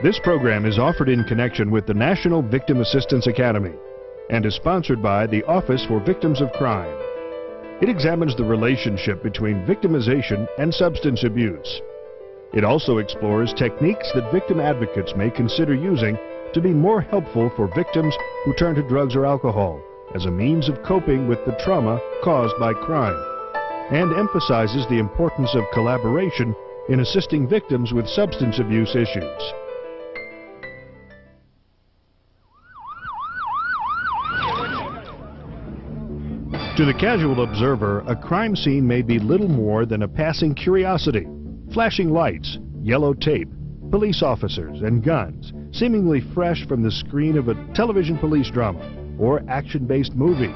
This program is offered in connection with the National Victim Assistance Academy and is sponsored by the Office for Victims of Crime. It examines the relationship between victimization and substance abuse. It also explores techniques that victim advocates may consider using to be more helpful for victims who turn to drugs or alcohol as a means of coping with the trauma caused by crime, and emphasizes the importance of collaboration in assisting victims with substance abuse issues. To the casual observer, a crime scene may be little more than a passing curiosity. Flashing lights, yellow tape, police officers, and guns, seemingly fresh from the screen of a television police drama or action-based movie.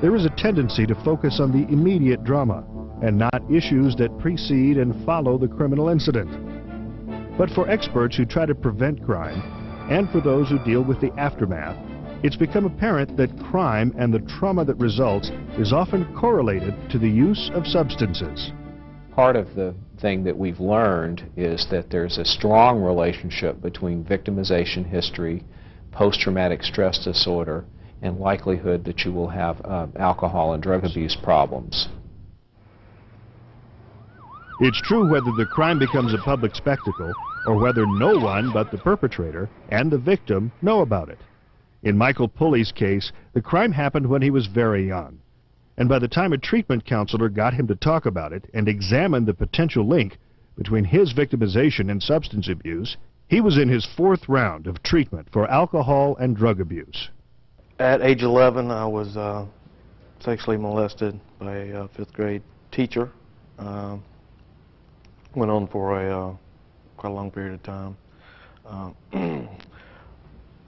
There is a tendency to focus on the immediate drama and not issues that precede and follow the criminal incident. But for experts who try to prevent crime, and for those who deal with the aftermath, it's become apparent that crime and the trauma that results is often correlated to the use of substances. Part of the thing that we've learned is that there's a strong relationship between victimization history, post-traumatic stress disorder, and likelihood that you will have alcohol and drug abuse problems. It's true whether the crime becomes a public spectacle or whether no one but the perpetrator and the victim know about it. In Michael Pulley's case, the crime happened when he was very young, and by the time a treatment counselor got him to talk about it and examine the potential link between his victimization and substance abuse, he was in his 4th round of treatment for alcohol and drug abuse. At age 11, I was sexually molested by a 5th grade teacher. Went on for quite a long period of time.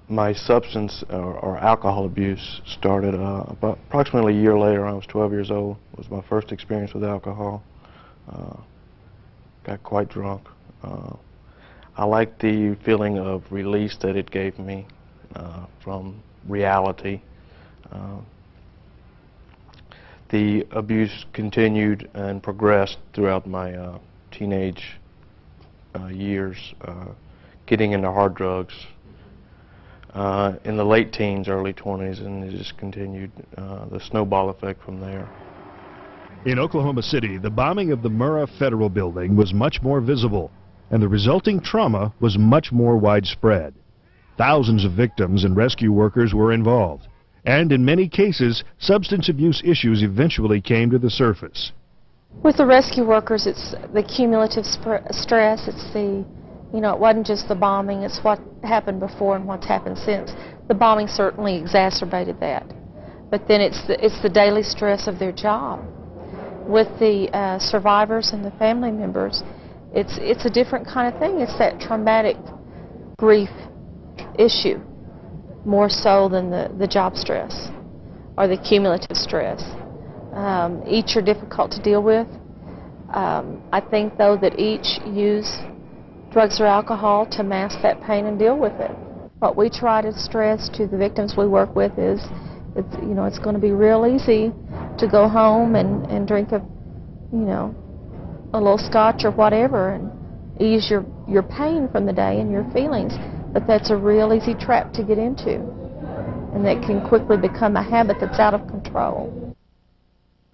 My substance or alcohol abuse started about approximately a year later. I was 12 years old. It was my first experience with alcohol. Got quite drunk. I liked the feeling of release that it gave me from reality. The abuse continued and progressed throughout my teenage years, getting into hard drugs in the late teens, early 20s, and it just continued, the snowball effect from there. In Oklahoma City, the bombing of the Murrah Federal Building was much more visible, and the resulting trauma was much more widespread. Thousands of victims and rescue workers were involved, and in many cases, substance abuse issues eventually came to the surface. With the rescue workers, it's the cumulative stress, it's the, it wasn't just the bombing, it's what happened before and what's happened since. The bombing certainly exacerbated that. But then it's the daily stress of their job. With the survivors and the family members, it's a different kind of thing. It's that traumatic grief issue, more so than the job stress or the cumulative stress. Each are difficult to deal with. I think, though, that each use drugs or alcohol to mask that pain and deal with it. What we try to stress to the victims we work with is, it's going to be real easy to go home and drink a little scotch or whatever and ease your pain from the day and your feelings. But that's a real easy trap to get into, and that can quickly become a habit that's out of control.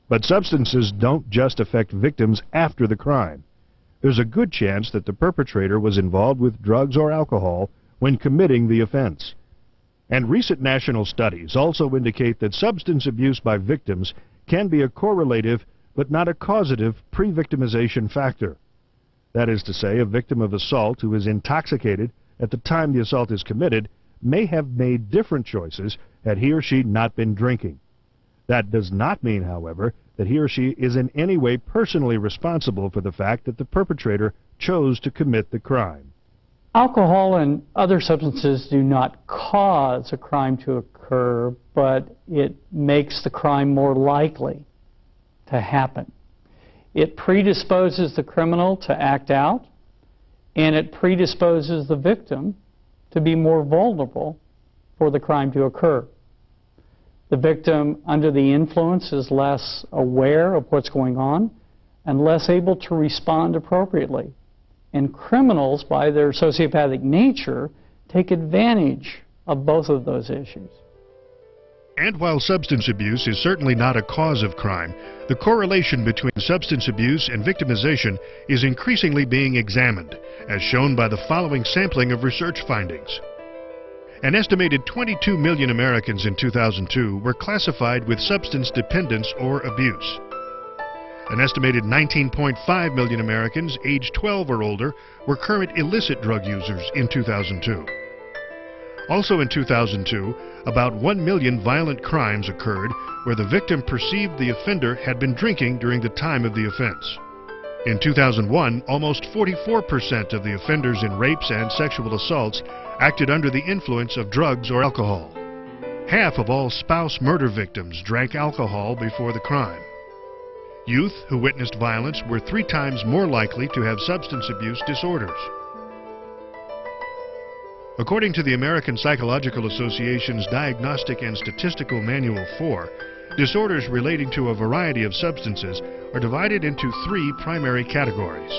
But substances don't just affect victims after the crime. There's a good chance that the perpetrator was involved with drugs or alcohol when committing the offense. And recent national studies also indicate that substance abuse by victims can be a correlative but not a causative pre-victimization factor. That is to say, a victim of assault who is intoxicated at the time the assault is committed may have made different choices had he or she not been drinking. That does not mean, however, that he or she is in any way personally responsible for the fact that the perpetrator chose to commit the crime. Alcohol and other substances do not cause a crime to occur, but it makes the crime more likely to happen. It predisposes the criminal to act out, and it predisposes the victim to be more vulnerable for the crime to occur. The victim under the influence is less aware of what's going on and less able to respond appropriately. And criminals, by their sociopathic nature, take advantage of both of those issues. And while substance abuse is certainly not a cause of crime, the correlation between substance abuse and victimization is increasingly being examined, as shown by the following sampling of research findings. An estimated 22 million Americans in 2002 were classified with substance dependence or abuse. An estimated 19.5 million Americans aged 12 or older were current illicit drug users in 2002. Also in 2002, about 1 million violent crimes occurred where the victim perceived the offender had been drinking during the time of the offense. In 2001, almost 44% of the offenders in rapes and sexual assaults acted under the influence of drugs or alcohol. Half of all spouse murder victims drank alcohol before the crime. Youth who witnessed violence were 3 times more likely to have substance abuse disorders. According to the American Psychological Association's Diagnostic and Statistical Manual 4, disorders relating to a variety of substances are divided into 3 primary categories.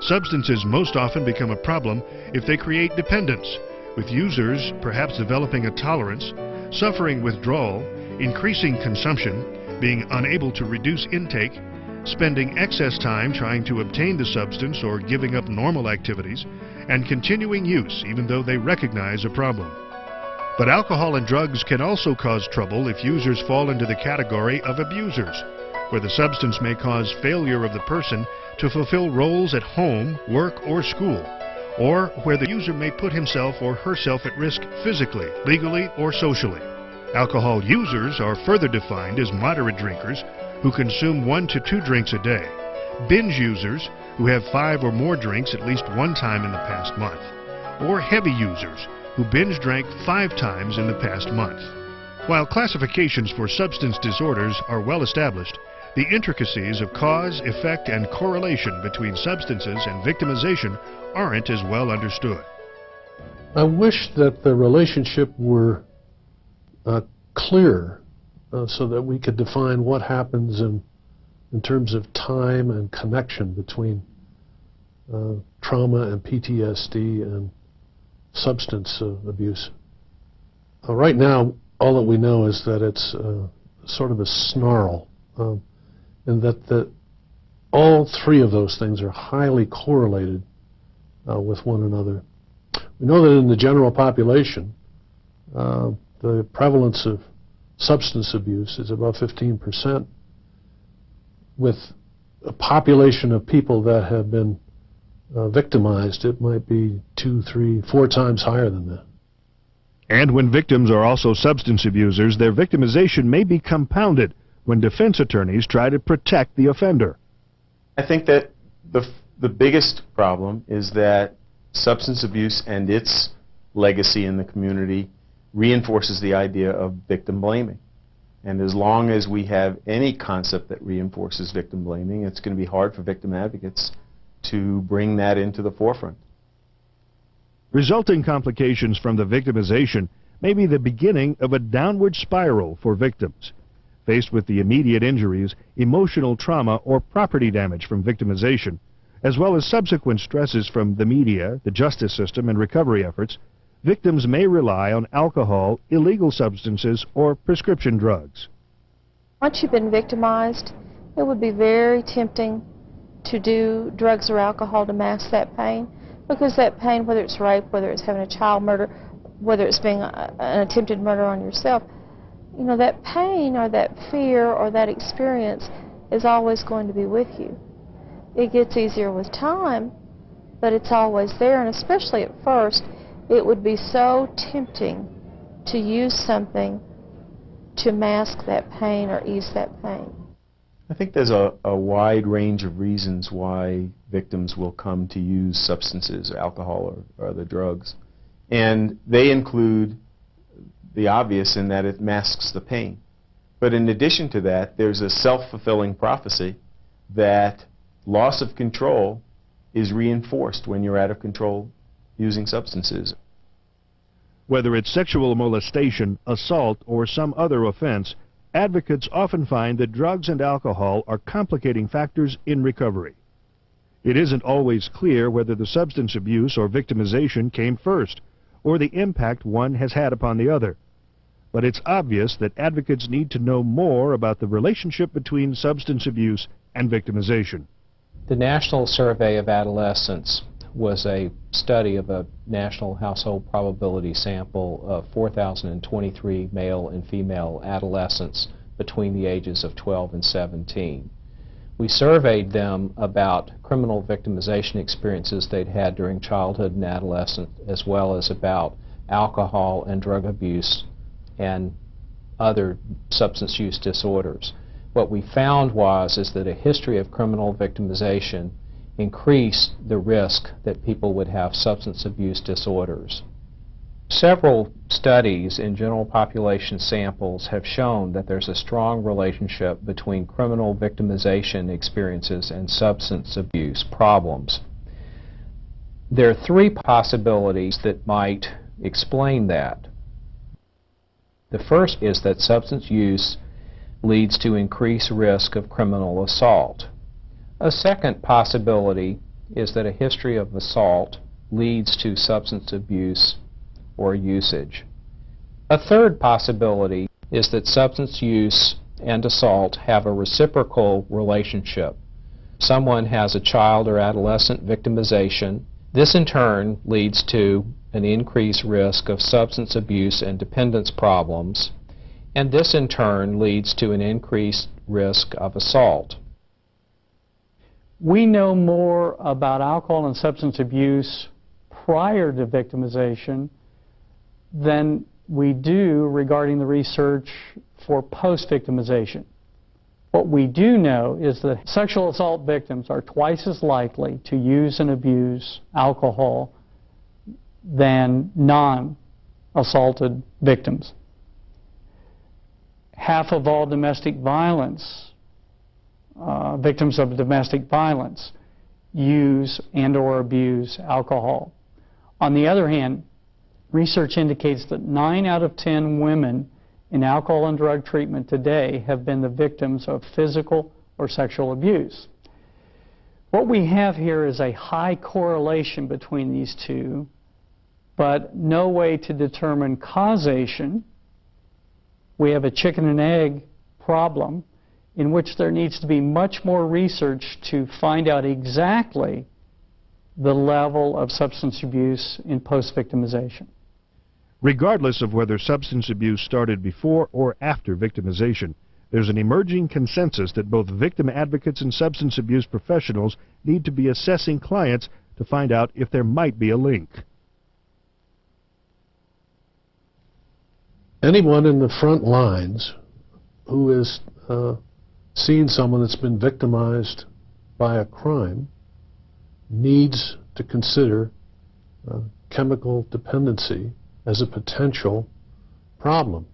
Substances most often become a problem if they create dependence, with users perhaps developing a tolerance, suffering withdrawal, increasing consumption, being unable to reduce intake, spending excess time trying to obtain the substance or giving up normal activities, and continuing use even though they recognize a problem. But alcohol and drugs can also cause trouble if users fall into the category of abusers, where the substance may cause failure of the person to fulfill roles at home, work, or school, or where the user may put himself or herself at risk physically, legally, or socially. Alcohol users are further defined as moderate drinkers who consume 1 to 2 drinks a day, binge users who have 5 or more drinks at least 1 time in the past month, or heavy users who binge drank 5 times in the past month. While classifications for substance disorders are well established, the intricacies of cause, effect, and correlation between substances and victimization aren't as well understood. I wish that the relationship were clear so that we could define what happens in terms of time and connection between trauma and PTSD and substance abuse. Right now, all that we know is that it's sort of a snarl, and that all 3 of those things are highly correlated with one another. We know that in the general population, the prevalence of substance abuse is about 15%, with a population of people that have been victimized, it might be 2, 3, 4 times higher than that. And when victims are also substance abusers, their victimization may be compounded when defense attorneys try to protect the offender. I think that the biggest problem is that substance abuse and its legacy in the community reinforces the idea of victim blaming. And as long as we have any concept that reinforces victim blaming, it's going to be hard for victim advocates to bring that into the forefront. Resulting complications from the victimization may be the beginning of a downward spiral for victims. Faced with the immediate injuries, emotional trauma, or property damage from victimization, as well as subsequent stresses from the media, the justice system, and recovery efforts, victims may rely on alcohol, illegal substances, or prescription drugs. Once you've been victimized, it would be very tempting to do drugs or alcohol to mask that pain, because that pain, whether it's rape, whether it's having a child murder, whether it's being an attempted murder on yourself, you know, that pain or that fear or that experience is always going to be with you. It gets easier with time, but it's always there, and especially at first, it would be so tempting to use something to mask that pain or ease that pain. I think there's a wide range of reasons why victims will come to use substances, alcohol or other drugs. And they include the obvious in that it masks the pain. But in addition to that, there's a self-fulfilling prophecy that loss of control is reinforced when you're out of control using substances. Whether it's sexual molestation, assault, or some other offense, advocates often find that drugs and alcohol are complicating factors in recovery. It isn't always clear whether the substance abuse or victimization came first, or the impact one has had upon the other. But it's obvious that advocates need to know more about the relationship between substance abuse and victimization. The National Survey of Adolescents was a study of a national household probability sample of 4,023 male and female adolescents between the ages of 12 and 17. We surveyed them about criminal victimization experiences they'd had during childhood and adolescence, as well as about alcohol and drug abuse and other substance use disorders. What we found is that a history of criminal victimization increased the risk that people would have substance abuse disorders. Several studies in general population samples have shown that there's a strong relationship between criminal victimization experiences and substance abuse problems. There are three possibilities that might explain that. The first is that substance use leads to increased risk of criminal assault. A second possibility is that a history of assault leads to substance abuse or usage. A third possibility is that substance use and assault have a reciprocal relationship. Someone has a child or adolescent victimization. This in turn leads to an increased risk of substance abuse and dependence problems, and this in turn leads to an increased risk of assault. We know more about alcohol and substance abuse prior to victimization than we do regarding the research for post-victimization. What we do know is that sexual assault victims are twice as likely to use and abuse alcohol than non-assaulted victims. Half of all domestic violence, victims of domestic violence, use and/or abuse alcohol. On the other hand, research indicates that 9 out of 10 women in alcohol and drug treatment today have been the victims of physical or sexual abuse. What we have here is a high correlation between these two, but no way to determine causation. We have a chicken and egg problem in which there needs to be much more research to find out exactly the level of substance abuse in post-victimization. Regardless of whether substance abuse started before or after victimization, there's an emerging consensus that both victim advocates and substance abuse professionals need to be assessing clients to find out if there might be a link. Anyone in the front lines who is seeing someone that's been victimized by a crime needs to consider chemical dependency as a potential problem.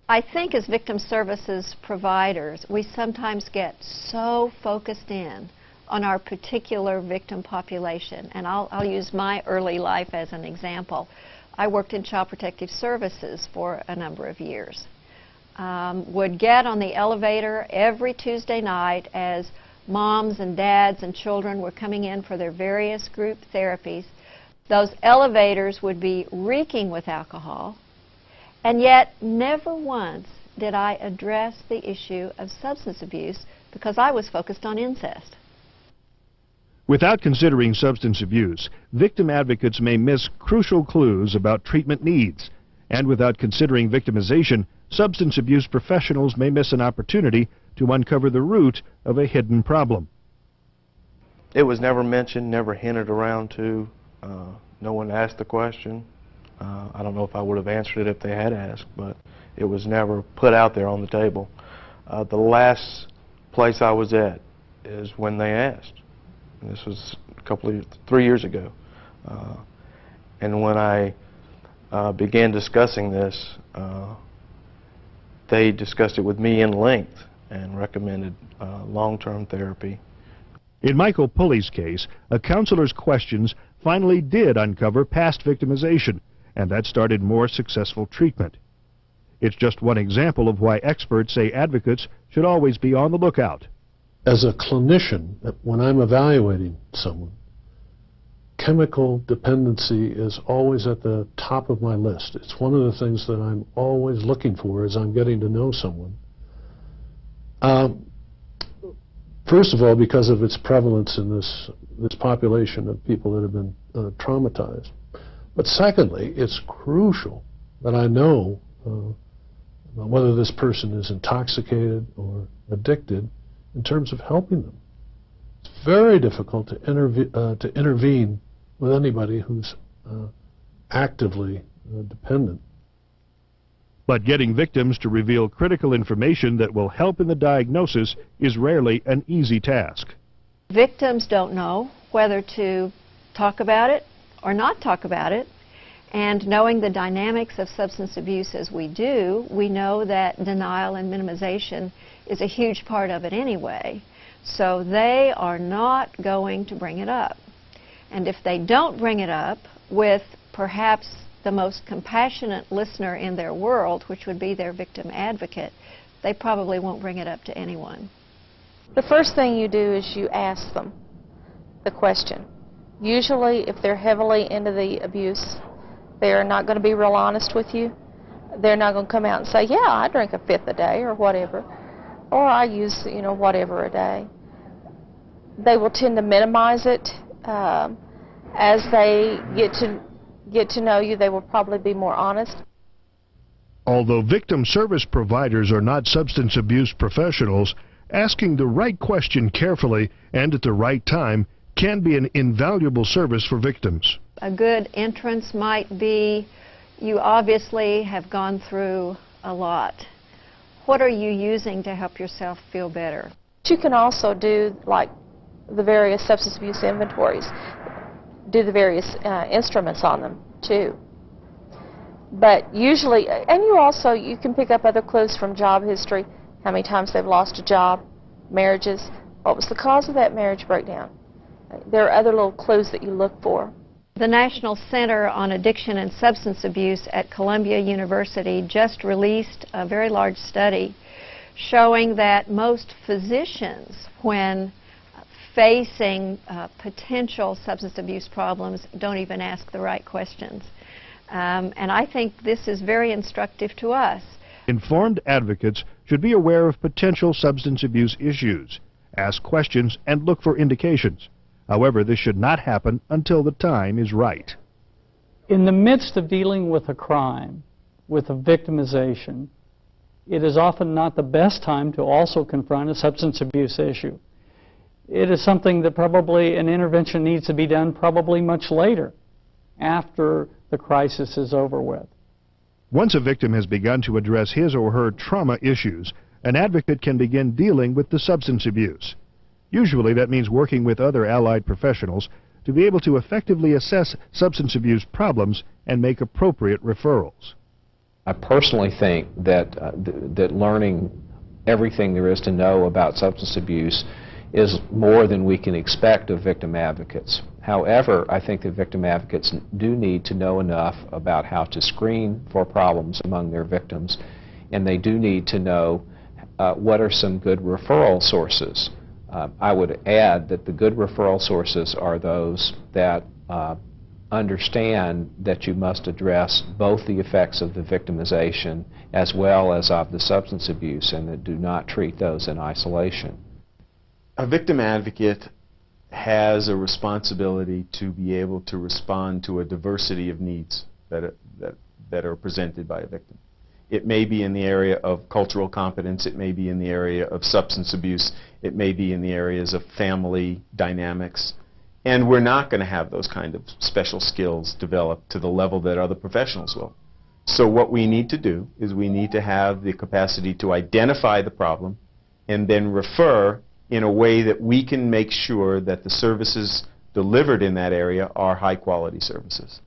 I think as victim services providers, we sometimes get so focused in on our particular victim population. And I'll use my early life as an example. I worked in Child Protective Services for a number of years. Would get on the elevator every Tuesday night as moms and dads and children were coming in for their various group therapies. Those elevators would be reeking with alcohol, and yet never once did I address the issue of substance abuse because I was focused on incest. Without considering substance abuse, victim advocates may miss crucial clues about treatment needs. And without considering victimization, substance abuse professionals may miss an opportunity to uncover the root of a hidden problem. It was never mentioned, never hinted around to. No one asked the question. I don't know if I would have answered it if they had asked, but it was never put out there on the table. The last place I was at is when they asked. And this was 3 years ago. And when I began discussing this, they discussed it with me in length and recommended long-term therapy. In Michael Pulley's case, a counselor's questions finally did uncover past victimization, and that started more successful treatment. It's just one example of why experts say advocates should always be on the lookout as a clinician, when I'm evaluating someone, chemical dependency is always at the top of my list. It's one of the things that I'm always looking for as I'm getting to know someone. First of all, because of its prevalence in this population of people that have been traumatized. But secondly, it's crucial that I know whether this person is intoxicated or addicted in terms of helping them. It's very difficult to intervene with anybody who's actively dependent. But getting victims to reveal critical information that will help in the diagnosis is rarely an easy task. Victims don't know whether to talk about it or not talk about it. And knowing the dynamics of substance abuse as we do, we know that denial and minimization is a huge part of it anyway. So they are not going to bring it up. And if they don't bring it up with perhaps the most compassionate listener in their world, which would be their victim advocate, they probably won't bring it up to anyone. The first thing you do is you ask them the question. Usually, if they're heavily into the abuse, they're not going to be real honest with you. They're not going to come out and say, yeah, I drink a fifth a day or whatever, or I use, whatever a day. They will tend to minimize it. As they get to know you, they will probably be more honest. Although victim service providers are not substance abuse professionals, asking the right question carefully and at the right time can be an invaluable service for victims. A good entrance might be, you obviously have gone through a lot. What are you using to help yourself feel better? You can also do like the various substance abuse inventories, do the various instruments on them too. But usually, and you can pick up other clues from job history, how many times they've lost a job, marriages, what was the cause of that marriage breakdown. There are other little clues that you look for. The National Center on Addiction and Substance Abuse at Columbia University just released a very large study showing that most physicians, when facing potential substance abuse problems, don't even ask the right questions. And I think this is very instructive to us. Informed advocates should be aware of potential substance abuse issues, ask questions, and look for indications. However, this should not happen until the time is right. In the midst of dealing with a crime, with a victimization, it is often not the best time to also confront a substance abuse issue. It is something that probably an intervention needs to be done probably much later, after the crisis is over with. Once a victim has begun to address his or her trauma issues, an advocate can begin dealing with the substance abuse. Usually that means working with other allied professionals to be able to effectively assess substance abuse problems and make appropriate referrals. I personally think that, that learning everything there is to know about substance abuse is more than we can expect of victim advocates. However, I think that victim advocates do need to know enough about how to screen for problems among their victims, and they do need to know what are some good referral sources. I would add that the good referral sources are those that understand that you must address both the effects of the victimization as well as of the substance abuse, and that do not treat those in isolation. A victim advocate has a responsibility to be able to respond to a diversity of needs that are presented by a victim. It may be in the area of cultural competence, it may be in the area of substance abuse, it may be in the areas of family dynamics, and we're not going to have those kind of special skills developed to the level that other professionals will. So what we need to do is we need to have the capacity to identify the problem and then refer in a way that we can make sure that the services delivered in that area are high-quality services.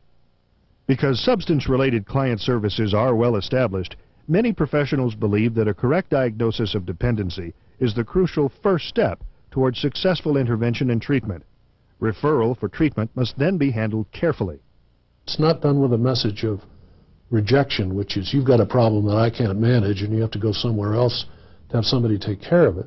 Because substance-related client services are well established, many professionals believe that a correct diagnosis of dependency is the crucial first step towards successful intervention and treatment. Referral for treatment must then be handled carefully. It's not done with a message of rejection, which is you've got a problem that I can't manage and you have to go somewhere else to have somebody take care of it.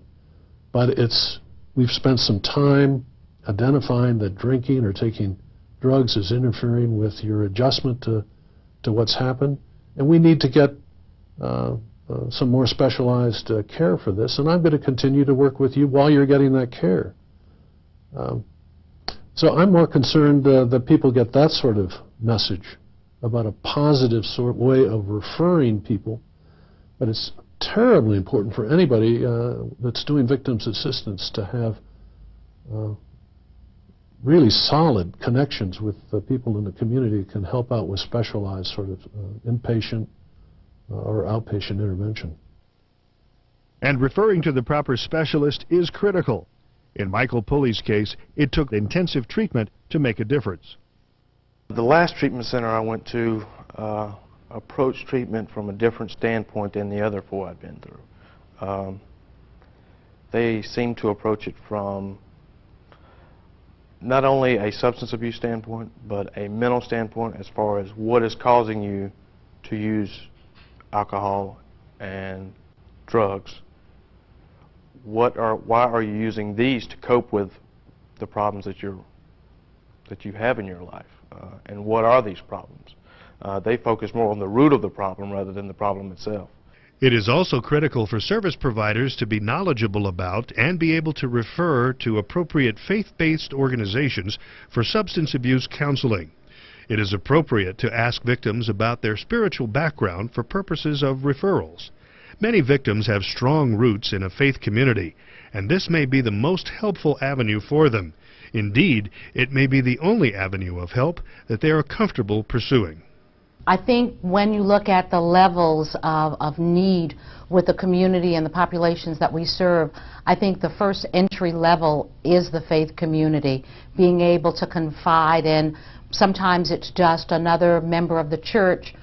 But it's we've spent some time identifying that drinking or taking drugs is interfering with your adjustment to what's happened, and we need to get some more specialized care for this, and I'm going to continue to work with you while you're getting that care. So I'm more concerned that people get that sort of message about a positive sort of way of referring people, but it's terribly important for anybody that's doing victims assistance to have really solid connections with the people in the community who can help out with specialized sort of inpatient or outpatient intervention. And referring to the proper specialist is critical. In Michael Pulley's case, it took intensive treatment to make a difference. The last treatment center I went to approached treatment from a different standpoint than the other four I'd been through. They seemed to approach it from not only a substance abuse standpoint, but a mental standpoint as far as what is causing you to use alcohol and drugs. Why are you using these to cope with the problems that you have in your life? And what are these problems? They focus more on the root of the problem rather than the problem itself. It is also critical for service providers to be knowledgeable about and be able to refer to appropriate faith-based organizations for substance abuse counseling. It is appropriate to ask victims about their spiritual background for purposes of referrals. Many victims have strong roots in a faith community, and this may be the most helpful avenue for them. Indeed, it may be the only avenue of help that they are comfortable pursuing. I think when you look at the levels of need with the community and the populations that we serve, I think the first entry level is the faith community, being able to confide in. Sometimes it's just another member of the church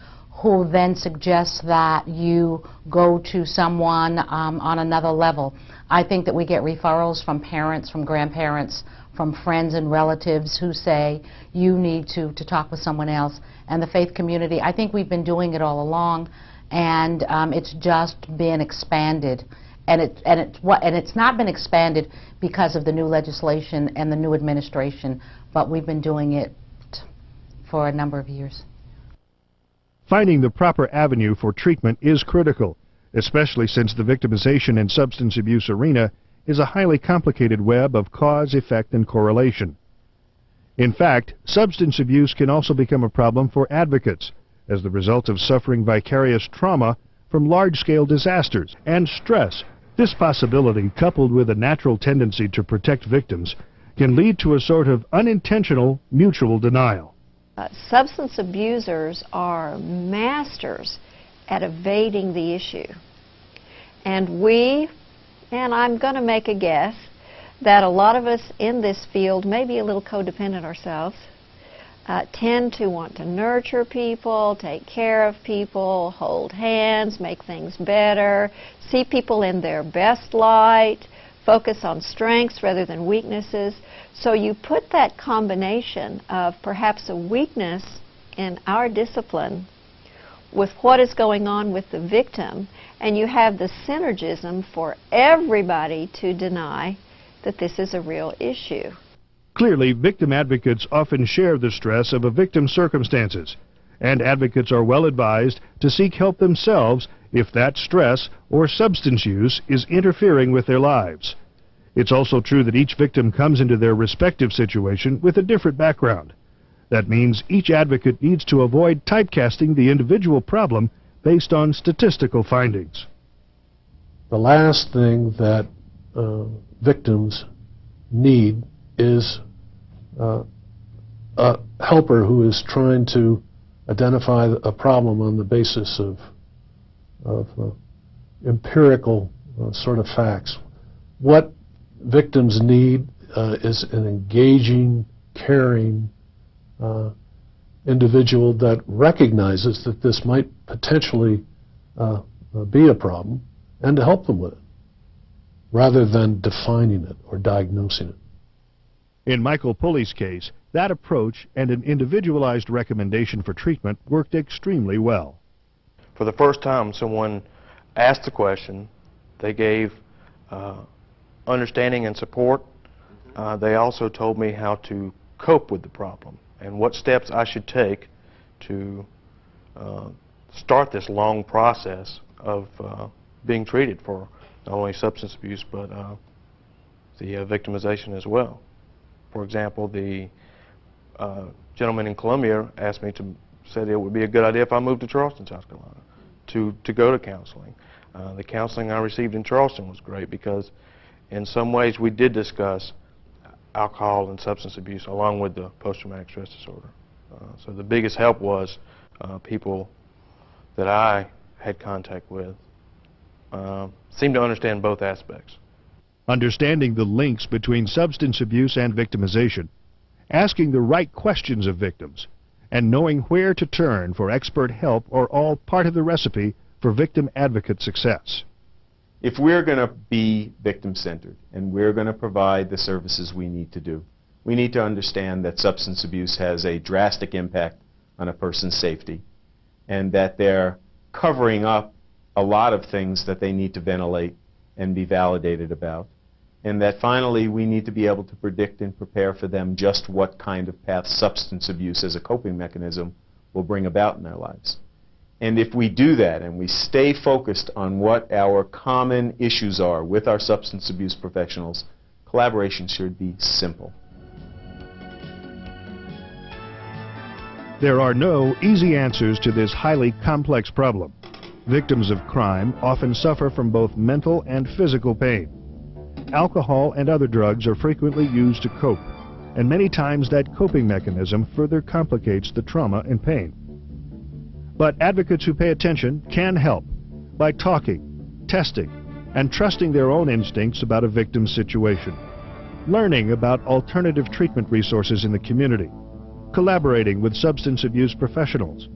who then suggests that you go to someone on another level. I think that we get referrals from parents, from grandparents, from friends and relatives who say, you need to talk with someone else. And the faith community, I think we've been doing it all along, and it's just been expanded. And it's not been expanded because of the new legislation and the new administration, but we've been doing it for a number of years. Finding the proper avenue for treatment is critical, especially since the victimization and substance abuse arena is a highly complicated web of cause, effect, and correlation. In fact, substance abuse can also become a problem for advocates as the result of suffering vicarious trauma from large-scale disasters and stress. This possibility, coupled with a natural tendency to protect victims, can lead to a sort of unintentional mutual denial. Substance abusers are masters at evading the issue. And I'm going to make a guess, that a lot of us in this field, maybe a little codependent ourselves, tend to want to nurture people, take care of people, hold hands, make things better, see people in their best light, focus on strengths rather than weaknesses. So you put that combination of perhaps a weakness in our discipline with what is going on with the victim, and you have the synergism for everybody to deny that this is a real issue. Clearly, victim advocates often share the stress of a victim's circumstances, and advocates are well advised to seek help themselves if that stress or substance use is interfering with their lives. It's also true that each victim comes into their respective situation with a different background. That means each advocate needs to avoid typecasting the individual problem based on statistical findings. The last thing that victims need is a helper who is trying to identify a problem on the basis of empirical sort of facts. What victims need is an engaging, caring individual that recognizes that this might potentially be a problem, and to help them with it, rather than defining it or diagnosing it. In Michael Pulley's case, that approach and an individualized recommendation for treatment worked extremely well. For the first time someone asked the question, they gave understanding and support. They also told me how to cope with the problem and what steps I should take to start this long process of being treated for not only substance abuse but the victimization as well. For example, the gentleman in Columbia asked me said it would be a good idea if I moved to Charleston, South Carolina, to go to counseling. The counseling I received in Charleston was great because in some ways we did discuss alcohol and substance abuse along with the post-traumatic stress disorder. So the biggest help was people that I had contact with seemed to understand both aspects. Understanding the links between substance abuse and victimization, asking the right questions of victims, and knowing where to turn for expert help are all part of the recipe for victim advocate success. If we're going to be victim-centered and we're going to provide the services we need to do, we need to understand that substance abuse has a drastic impact on a person's safety and that they're covering up a lot of things that they need to ventilate and be validated about, and that finally we need to be able to predict and prepare for them just what kind of path substance abuse as a coping mechanism will bring about in their lives. And if we do that and we stay focused on what our common issues are with our substance abuse professionals, collaboration should be simple. There are no easy answers to this highly complex problem. Victims of crime often suffer from both mental and physical pain. Alcohol and other drugs are frequently used to cope, and many times that coping mechanism further complicates the trauma and pain. But advocates who pay attention can help by talking, testing, and trusting their own instincts about a victim's situation, learning about alternative treatment resources in the community, collaborating with substance abuse professionals,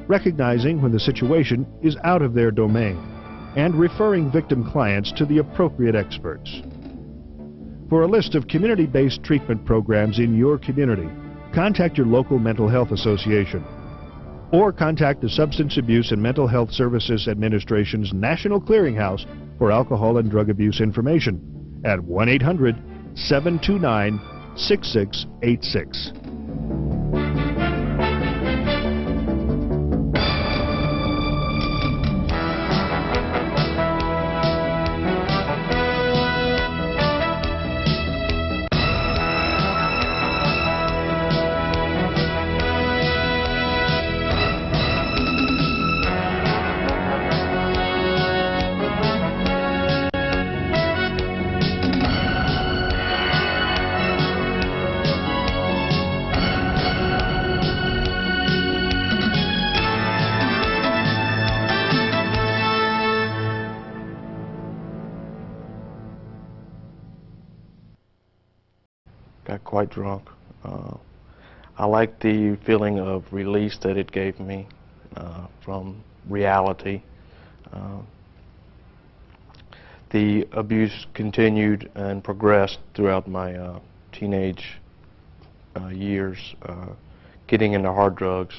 recognizing when the situation is out of their domain, and referring victim clients to the appropriate experts. For a list of community-based treatment programs in your community, contact your local mental health association or contact the Substance Abuse and Mental Health Services Administration's National Clearinghouse for alcohol and drug abuse information at 1-800-729-6686. Got quite drunk. I like the feeling of release that it gave me from reality. The abuse continued and progressed throughout my teenage years, getting into hard drugs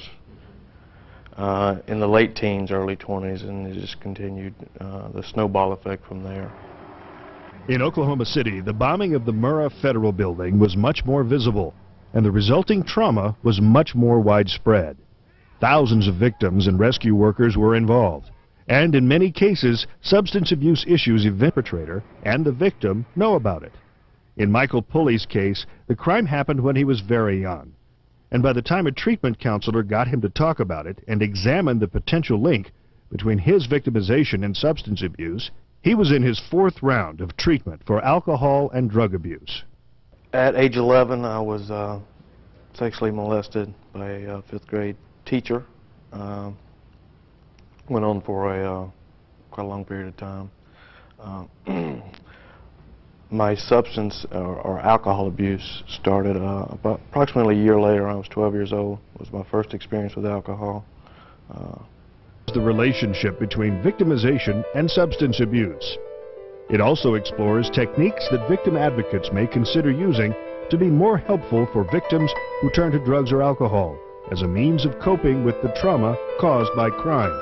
in the late teens, early 20s, and it just continued, the snowball effect from there. In Oklahoma City, the bombing of the Murrah Federal Building was much more visible, and the resulting trauma was much more widespread. Thousands of victims and rescue workers were involved, and in many cases, substance abuse issues the perpetrator and the victim know about it. In Michael Pulley's case, the crime happened when he was very young, and by the time a treatment counselor got him to talk about it and examine the potential link between his victimization and substance abuse, he was in his 4th round of treatment for alcohol and drug abuse. At age 11, I was sexually molested by a 5th grade teacher. Went on for quite a long period of time. My substance or alcohol abuse started about approximately a year later. I was 12 years old. It was my first experience with alcohol. The relationship between victimization and substance abuse. It also explores techniques that victim advocates may consider using to be more helpful for victims who turn to drugs or alcohol as a means of coping with the trauma caused by crime,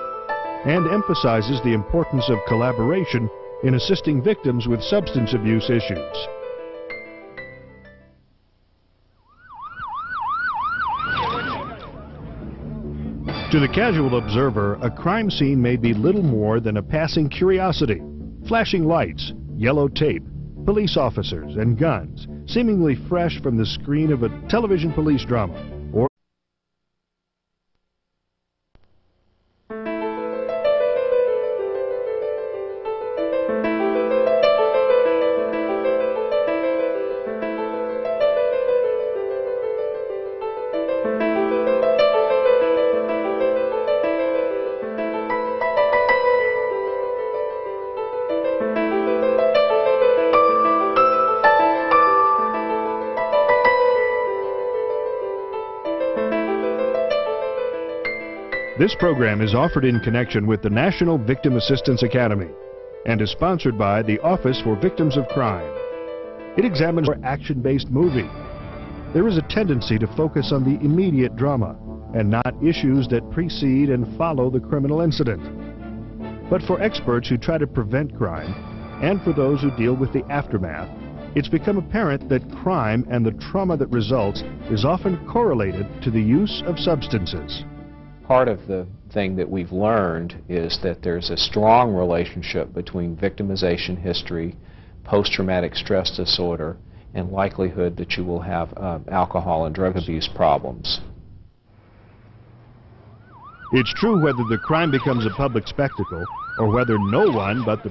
and emphasizes the importance of collaboration in assisting victims with substance abuse issues. To the casual observer, a crime scene may be little more than a passing curiosity. Flashing lights, yellow tape, police officers, and guns, seemingly fresh from the screen of a television police drama. Or this program is offered in connection with the National Victim Assistance Academy and is sponsored by the Office for Victims of Crime. It examines an action-based movie. There is a tendency to focus on the immediate drama and not issues that precede and follow the criminal incident. But for experts who try to prevent crime and for those who deal with the aftermath, it's become apparent that crime and the trauma that results is often correlated to the use of substances. Part of the thing that we've learned is that there's a strong relationship between victimization history, post-traumatic stress disorder, and likelihood that you will have alcohol and drug abuse problems. It's true whether the crime becomes a public spectacle or whether no one but the